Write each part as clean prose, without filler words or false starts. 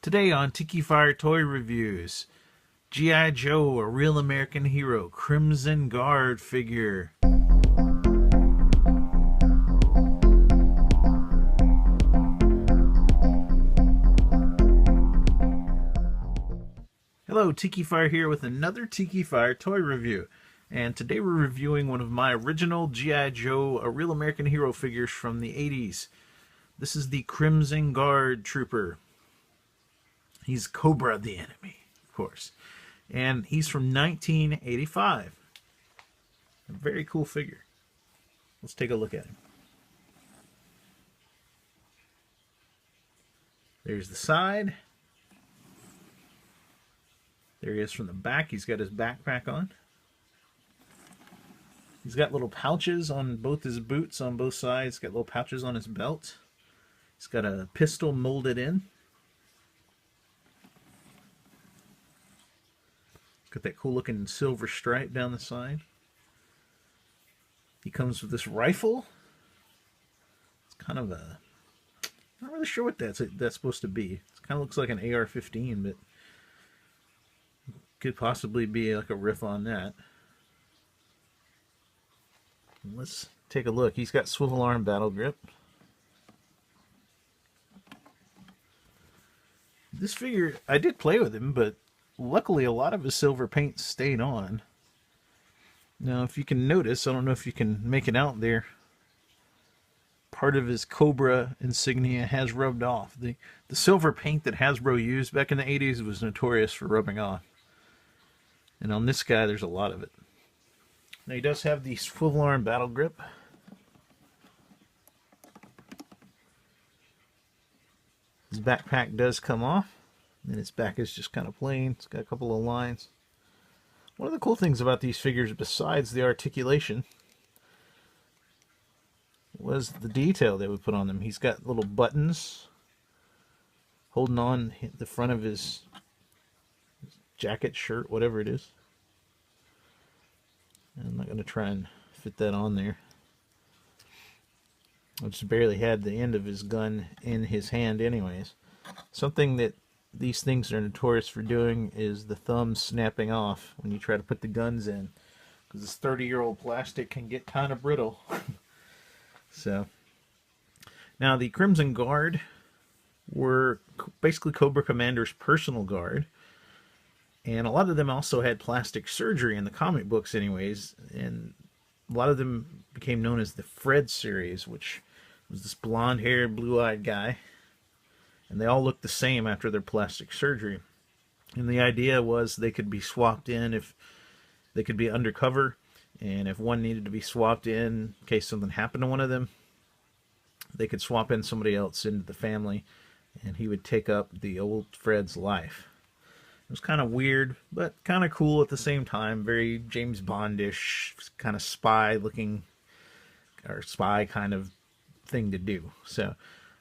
Today on Tikifire Toy Reviews, G.I. Joe, a real American hero, Crimson Guard figure. Hello, Tikifire here with another Tikifire Toy Review. And today we're reviewing one of my original G.I. Joe, a real American hero figures from the 80s. This is the Crimson Guard Trooper. He's Cobra the enemy, of course. And he's from 1985. A very cool figure. Let's take a look at him. There's the side. There he is from the back. He's got his backpack on. He's got little pouches on both his boots on both sides. He's got little pouches on his belt. He's got a pistol molded in. Got that cool looking silver stripe down the side. He comes with this rifle. It's kind of a... I'm not really sure what that's supposed to be. It kind of looks like an AR-15, but could possibly be like a riff on that. Let's take a look. He's got swivel arm battle grip. This figure, I did play with him, but luckily a lot of his silver paint stayed on. Now if you can notice, I don't know if you can make it out there, part of his Cobra insignia has rubbed off. The silver paint that Hasbro used back in the 80s was notorious for rubbing off. And on this guy there's a lot of it. Now he does have the swivel arm battle grip. His backpack does come off. And its back is just kind of plain. It's got a couple of lines. One of the cool things about these figures, besides the articulation, was the detail they would put on them. He's got little buttons holding on the front of his jacket, shirt, whatever it is. I'm not going to try and fit that on there. I just barely had the end of his gun in his hand anyways. Something that these things are notorious for doing is the thumb snapping off when you try to put the guns in, because this 30-year-old plastic can get kind of brittle. So now the Crimson Guard were basically Cobra Commander's personal guard, and a lot of them also had plastic surgery in the comic books anyways, and a lot of them became known as the Fred series, which was this blonde-haired, blue-eyed guy. And they all looked the same after their plastic surgery. And the idea was they could be swapped in if they could be undercover. And if one needed to be swapped in case something happened to one of them, they could swap in somebody else into the family. And he would take up the old Fred's life. It was kind of weird, but kind of cool at the same time. Very James Bond-ish, kind of spy-looking, or spy kind of thing to do. So,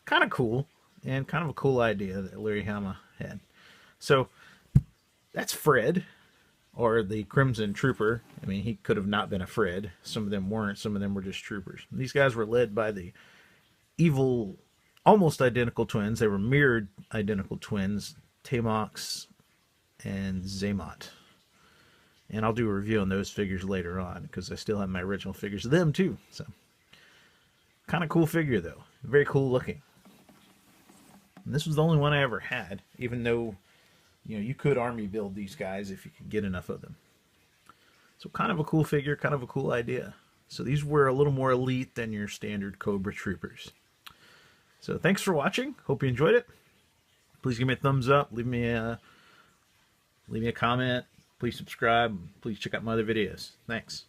kind of cool. And kind of a cool idea that Larry Hama had. So, that's Fred, or the Crimson Trooper. I mean, he could have not been a Fred. Some of them weren't. Some of them were just troopers. These guys were led by the evil, almost identical twins. They were mirrored identical twins, Tamox and Zaymot. And I'll do a review on those figures later on, because I still have my original figures of them too. So, kind of cool figure though. Very cool looking. And this was the only one I ever had, even though, you know, you could army build these guys if you could get enough of them. So kind of a cool figure, kind of a cool idea. So these were a little more elite than your standard Cobra Troopers. So thanks for watching. Hope you enjoyed it. Please give me a thumbs up. Leave me a comment. Please subscribe. Please check out my other videos. Thanks.